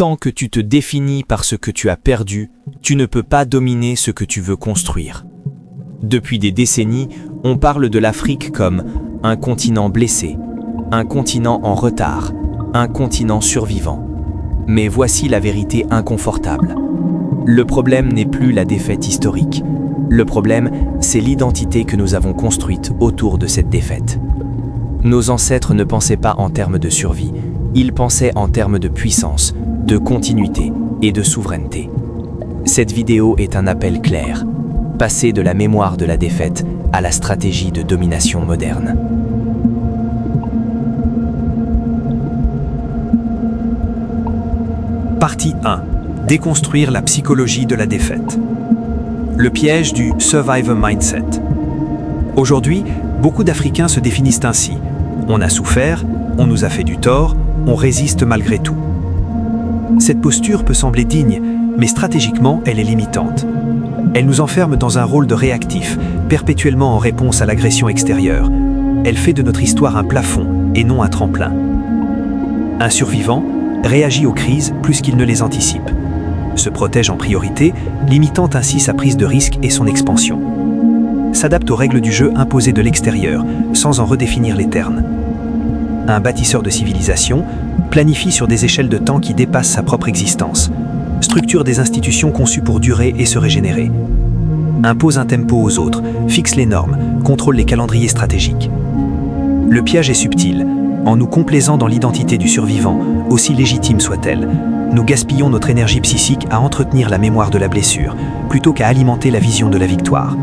Tant que tu te définis par ce que tu as perdu, tu ne peux pas dominer ce que tu veux construire. Depuis des décennies, on parle de l'Afrique comme un continent blessé, un continent en retard, un continent survivant. Mais voici la vérité inconfortable. Le problème n'est plus la défaite historique. Le problème, c'est l'identité que nous avons construite autour de cette défaite. Nos ancêtres ne pensaient pas en termes de survie, ils pensaient en termes de puissance, de continuité et de souveraineté. Cette vidéo est un appel clair. Passer de la mémoire de la défaite à la stratégie de domination moderne. Partie 1. Déconstruire la psychologie de la défaite. Le piège du survivor mindset. Aujourd'hui, beaucoup d'Africains se définissent ainsi. On a souffert, on nous a fait du tort, on résiste malgré tout. Cette posture peut sembler digne, mais stratégiquement, elle est limitante. Elle nous enferme dans un rôle de réactif, perpétuellement en réponse à l'agression extérieure. Elle fait de notre histoire un plafond et non un tremplin. Un survivant réagit aux crises plus qu'il ne les anticipe. Se protège en priorité, limitant ainsi sa prise de risque et son expansion. S'adapte aux règles du jeu imposées de l'extérieur, sans en redéfinir les termes. Un bâtisseur de civilisation planifie sur des échelles de temps qui dépassent sa propre existence. Structure des institutions conçues pour durer et se régénérer. Impose un tempo aux autres, fixe les normes, contrôle les calendriers stratégiques. Le piège est subtil. En nous complaisant dans l'identité du survivant, aussi légitime soit-elle, nous gaspillons notre énergie psychique à entretenir la mémoire de la blessure, plutôt qu'à alimenter la vision de la victoire.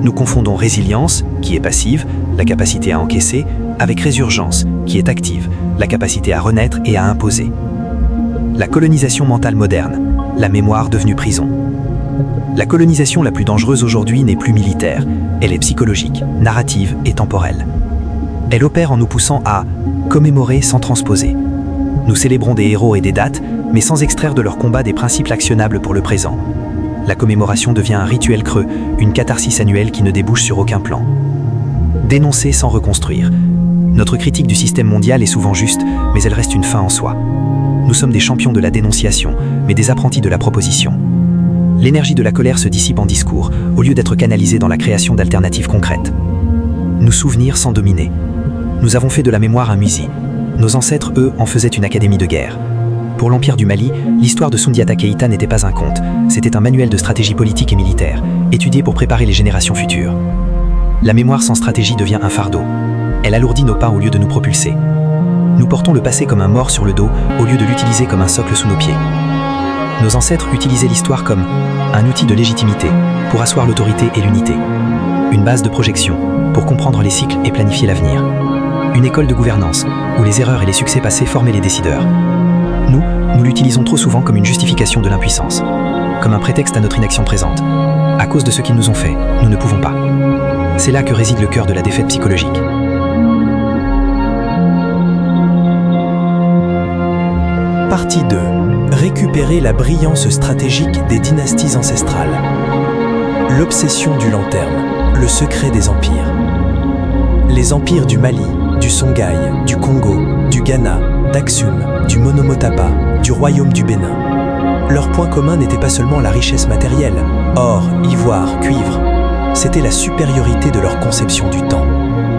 Nous confondons résilience, qui est passive, la capacité à encaisser, avec résurgence, qui est active, la capacité à renaître et à imposer. La colonisation mentale moderne, la mémoire devenue prison. La colonisation la plus dangereuse aujourd'hui n'est plus militaire, elle est psychologique, narrative et temporelle. Elle opère en nous poussant à commémorer sans transposer. Nous célébrons des héros et des dates, mais sans extraire de leur combat des principes actionnables pour le présent. La commémoration devient un rituel creux, une catharsis annuelle qui ne débouche sur aucun plan. Dénoncer sans reconstruire. Notre critique du système mondial est souvent juste, mais elle reste une fin en soi. Nous sommes des champions de la dénonciation, mais des apprentis de la proposition. L'énergie de la colère se dissipe en discours, au lieu d'être canalisée dans la création d'alternatives concrètes. Nous souvenir sans dominer. Nous avons fait de la mémoire un musée. Nos ancêtres, eux, en faisaient une académie de guerre. Pour l'Empire du Mali, l'histoire de Soundiata Keïta n'était pas un conte, c'était un manuel de stratégie politique et militaire, étudié pour préparer les générations futures. La mémoire sans stratégie devient un fardeau. Elle alourdit nos pas au lieu de nous propulser. Nous portons le passé comme un mort sur le dos, au lieu de l'utiliser comme un socle sous nos pieds. Nos ancêtres utilisaient l'histoire comme un outil de légitimité, pour asseoir l'autorité et l'unité. Une base de projection, pour comprendre les cycles et planifier l'avenir. Une école de gouvernance, où les erreurs et les succès passés formaient les décideurs. Nous l'utilisons trop souvent comme une justification de l'impuissance, comme un prétexte à notre inaction présente. À cause de ce qu'ils nous ont fait, nous ne pouvons pas. C'est là que réside le cœur de la défaite psychologique. Partie 2. Récupérer la brillance stratégique des dynasties ancestrales. L'obsession du long terme, le secret des empires. Les empires du Mali, du Songhai, du Congo, du Ghana, d'Aksum, du Monomotapa, du royaume du Bénin. Leur point commun n'était pas seulement la richesse matérielle, or, ivoire, cuivre. C'était la supériorité de leur conception du temps.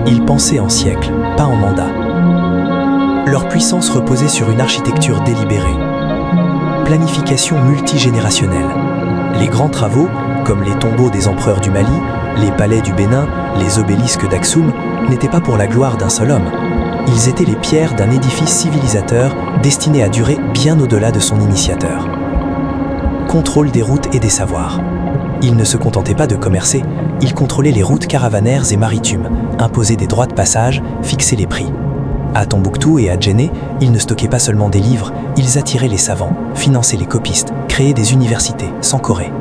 Ils pensaient en siècles, pas en mandats. Leur puissance reposait sur une architecture délibérée. Planification multigénérationnelle. Les grands travaux, comme les tombeaux des empereurs du Mali, les palais du Bénin, les obélisques d'Aksum, n'étaient pas pour la gloire d'un seul homme. Ils étaient les pierres d'un édifice civilisateur destiné à durer bien au-delà de son initiateur. Contrôle des routes et des savoirs. Ils ne se contentaient pas de commercer, ils contrôlaient les routes caravanaires et maritimes, imposaient des droits de passage, fixaient les prix. À Tombouctou et à Djenné, ils ne stockaient pas seulement des livres, ils attiraient les savants, finançaient les copistes, créaient des universités, sans Corée.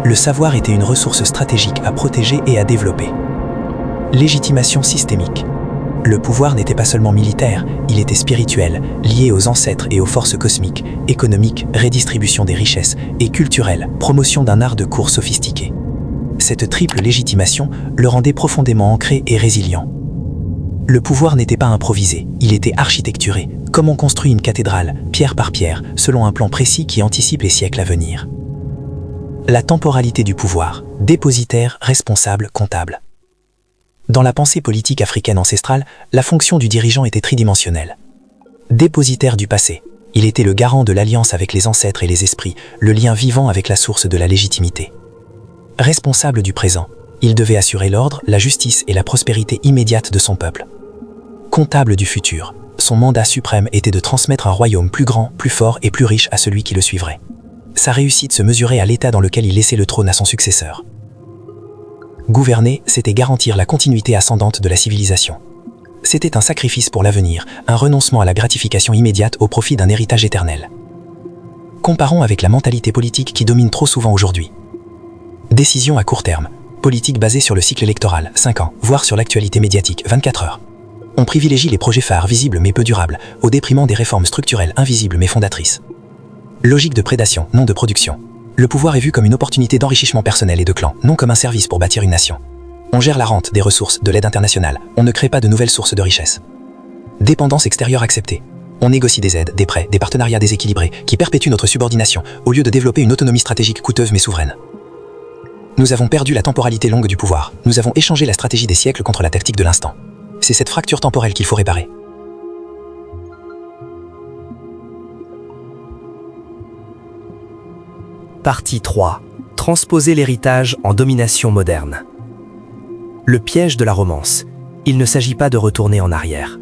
Le savoir était une ressource stratégique à protéger et à développer. Légitimation systémique. Le pouvoir n'était pas seulement militaire, il était spirituel, lié aux ancêtres et aux forces cosmiques, économique, redistribution des richesses, et culturel, promotion d'un art de cour sophistiqué. Cette triple légitimation le rendait profondément ancré et résilient. Le pouvoir n'était pas improvisé, il était architecturé, Comme on construit une cathédrale, pierre par pierre, selon un plan précis qui anticipe les siècles à venir. La temporalité du pouvoir, dépositaire, responsable, comptable. Dans la pensée politique africaine ancestrale, la fonction du dirigeant était tridimensionnelle. Dépositaire du passé, il était le garant de l'alliance avec les ancêtres et les esprits, le lien vivant avec la source de la légitimité. Responsable du présent, il devait assurer l'ordre, la justice et la prospérité immédiate de son peuple. Comptable du futur, son mandat suprême était de transmettre un royaume plus grand, plus fort et plus riche à celui qui le suivrait. Sa réussite se mesurait à l'état dans lequel il laissait le trône à son successeur. Gouverner, c'était garantir la continuité ascendante de la civilisation. C'était un sacrifice pour l'avenir, un renoncement à la gratification immédiate au profit d'un héritage éternel. Comparons avec la mentalité politique qui domine trop souvent aujourd'hui. Décision à court terme, politique basée sur le cycle électoral, 5 ans, voire sur l'actualité médiatique, 24 heures. On privilégie les projets phares visibles mais peu durables, au détriment des réformes structurelles invisibles mais fondatrices. Logique de prédation, non de production. Le pouvoir est vu comme une opportunité d'enrichissement personnel et de clan, non comme un service pour bâtir une nation. On gère la rente, des ressources, de l'aide internationale. On ne crée pas de nouvelles sources de richesse. Dépendance extérieure acceptée. On négocie des aides, des prêts, des partenariats déséquilibrés qui perpétuent notre subordination, au lieu de développer une autonomie stratégique coûteuse mais souveraine. Nous avons perdu la temporalité longue du pouvoir. Nous avons échangé la stratégie des siècles contre la tactique de l'instant. C'est cette fracture temporelle qu'il faut réparer. Partie 3. Transposer l'héritage en domination moderne. Le piège de la romance. Il ne s'agit pas de retourner en arrière.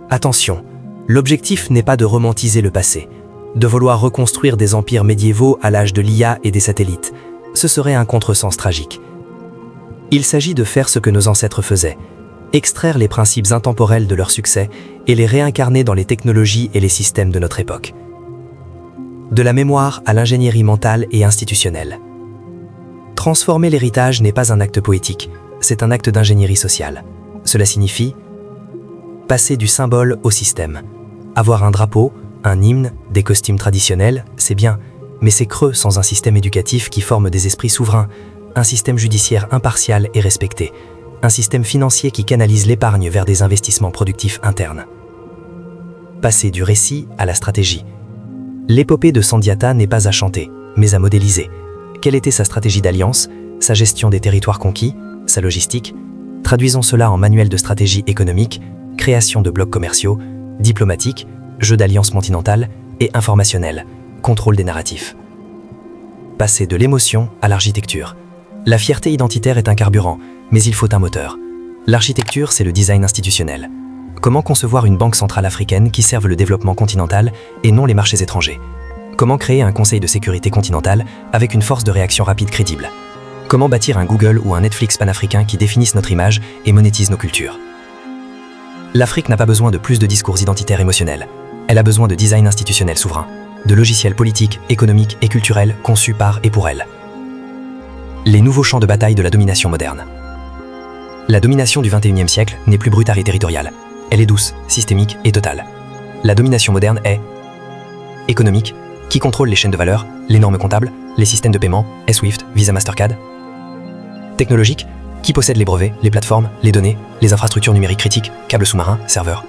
Attention, l'objectif n'est pas de romantiser le passé, de vouloir reconstruire des empires médiévaux à l'âge de l'IA et des satellites. Ce serait un contresens tragique. Il s'agit de faire ce que nos ancêtres faisaient, extraire les principes intemporels de leur succès et les réincarner dans les technologies et les systèmes de notre époque. De la mémoire à l'ingénierie mentale et institutionnelle. Transformer l'héritage n'est pas un acte poétique, c'est un acte d'ingénierie sociale. Cela signifie passer du symbole au système. Avoir un drapeau, un hymne, des costumes traditionnels, c'est bien, mais c'est creux sans un système éducatif qui forme des esprits souverains, un système judiciaire impartial et respecté, un système financier qui canalise l'épargne vers des investissements productifs internes. Passer du récit à la stratégie. L'épopée de Sandiata n'est pas à chanter, mais à modéliser. Quelle était sa stratégie d'alliance, sa gestion des territoires conquis, sa logistique? Traduisons cela en manuel de stratégie économique, création de blocs commerciaux, diplomatique, jeu d'alliance continentale et informationnel, contrôle des narratifs. Passer de l'émotion à l'architecture. La fierté identitaire est un carburant, mais il faut un moteur. L'architecture, c'est le design institutionnel. Comment concevoir une banque centrale africaine qui serve le développement continental et non les marchés étrangers? Comment créer un conseil de sécurité continental avec une force de réaction rapide crédible? Comment bâtir un Google ou un Netflix panafricain qui définissent notre image et monétisent nos cultures? L'Afrique n'a pas besoin de plus de discours identitaires émotionnels. Elle a besoin de design institutionnel souverain, de logiciels politiques, économiques et culturels conçus par et pour elle. Les nouveaux champs de bataille de la domination moderne. La domination du XXIe siècle n'est plus brutale et territoriale. Elle est douce, systémique et totale. La domination moderne est économique, qui contrôle les chaînes de valeur, les normes comptables, les systèmes de paiement, SWIFT, Visa, Mastercard. Technologique, qui possède les brevets, les plateformes, les données, les infrastructures numériques critiques, câbles sous-marins, serveurs.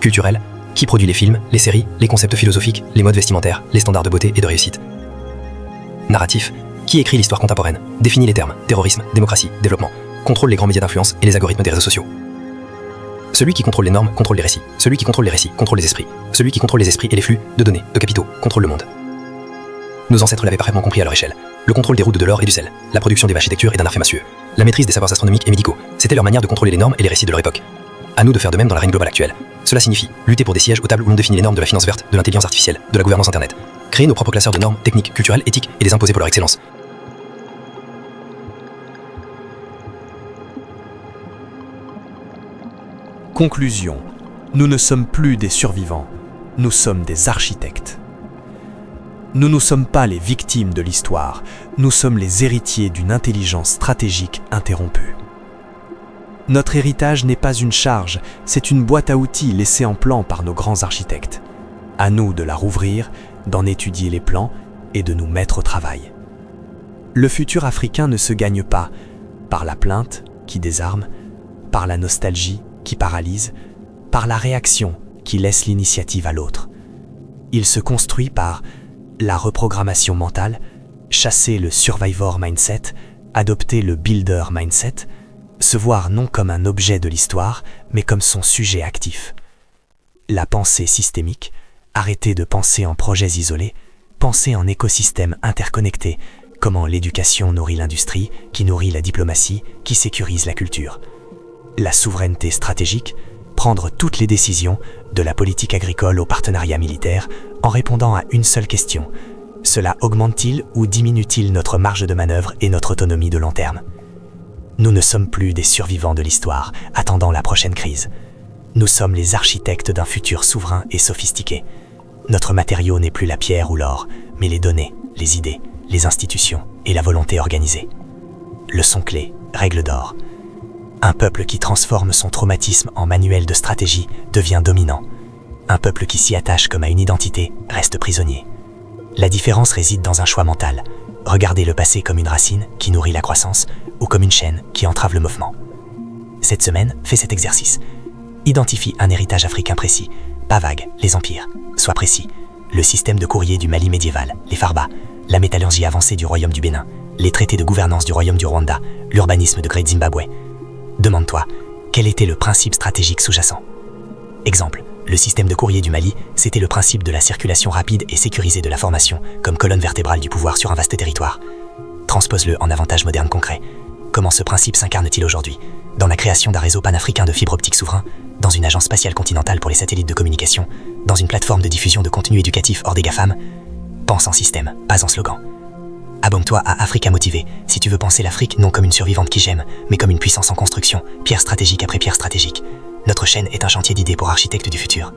Culturel, qui produit les films, les séries, les concepts philosophiques, les modes vestimentaires, les standards de beauté et de réussite. Narratif, qui écrit l'histoire contemporaine, définit les termes, terrorisme, démocratie, développement, contrôle les grands médias d'influence et les algorithmes des réseaux sociaux. Celui qui contrôle les normes contrôle les récits. Celui qui contrôle les récits contrôle les esprits. Celui qui contrôle les esprits et les flux de données, de capitaux, contrôle le monde. Nos ancêtres l'avaient parfaitement compris à leur échelle. Le contrôle des routes de l'or et du sel, la production des architectures et d'un art fait massieux, la maîtrise des savoirs astronomiques et médicaux, c'était leur manière de contrôler les normes et les récits de leur époque. À nous de faire de même dans la règne globale actuelle. Cela signifie lutter pour des sièges aux tables où l'on définit les normes de la finance verte, de l'intelligence artificielle, de la gouvernance internet. Créer nos propres classeurs de normes, techniques, culturelles, éthiques et les imposer pour leur excellence. Conclusion. Nous ne sommes plus des survivants, nous sommes des architectes. Nous ne sommes pas les victimes de l'histoire, nous sommes les héritiers d'une intelligence stratégique interrompue. Notre héritage n'est pas une charge, c'est une boîte à outils laissée en plan par nos grands architectes. À nous de la rouvrir, d'en étudier les plans et de nous mettre au travail. Le futur africain ne se gagne pas par la plainte qui désarme, par la nostalgie qui paralyse, par la réaction qui laisse l'initiative à l'autre. Il se construit par la reprogrammation mentale, chasser le survivor mindset, adopter le builder mindset, se voir non comme un objet de l'histoire, mais comme son sujet actif. La pensée systémique, arrêter de penser en projets isolés, penser en écosystèmes interconnectés, comment l'éducation nourrit l'industrie, qui nourrit la diplomatie, qui sécurise la culture. La souveraineté stratégique, prendre toutes les décisions, de la politique agricole au partenariat militaire, en répondant à une seule question. Cela augmente-t-il ou diminue-t-il notre marge de manœuvre et notre autonomie de long terme? Nous ne sommes plus des survivants de l'histoire, attendant la prochaine crise. Nous sommes les architectes d'un futur souverain et sophistiqué. Notre matériau n'est plus la pierre ou l'or, mais les données, les idées, les institutions et la volonté organisée. Leçon clé, règle d'or. Un peuple qui transforme son traumatisme en manuel de stratégie devient dominant. Un peuple qui s'y attache comme à une identité reste prisonnier. La différence réside dans un choix mental. Regardez le passé comme une racine qui nourrit la croissance ou comme une chaîne qui entrave le mouvement. Cette semaine, fais cet exercice. Identifie un héritage africain précis. Pas vague, les empires. Sois précis. Le système de courrier du Mali médiéval, les Farba, la métallurgie avancée du royaume du Bénin, les traités de gouvernance du royaume du Rwanda, l'urbanisme de Great Zimbabwe. Demande-toi, quel était le principe stratégique sous-jacent? Exemple, le système de courrier du Mali, c'était le principe de la circulation rapide et sécurisée de l'information comme colonne vertébrale du pouvoir sur un vaste territoire. Transpose-le en avantages modernes concrets. Comment ce principe s'incarne-t-il aujourd'hui? Dans la création d'un réseau panafricain de fibre optique souverain, dans une agence spatiale continentale pour les satellites de communication, dans une plateforme de diffusion de contenu éducatif hors des GAFAM. Pense en système, pas en slogan. Abonne-toi à Africa Motivé si tu veux penser l'Afrique non comme une survivante qui gemme, mais comme une puissance en construction, pierre stratégique après pierre stratégique. Notre chaîne est un chantier d'idées pour architectes du futur.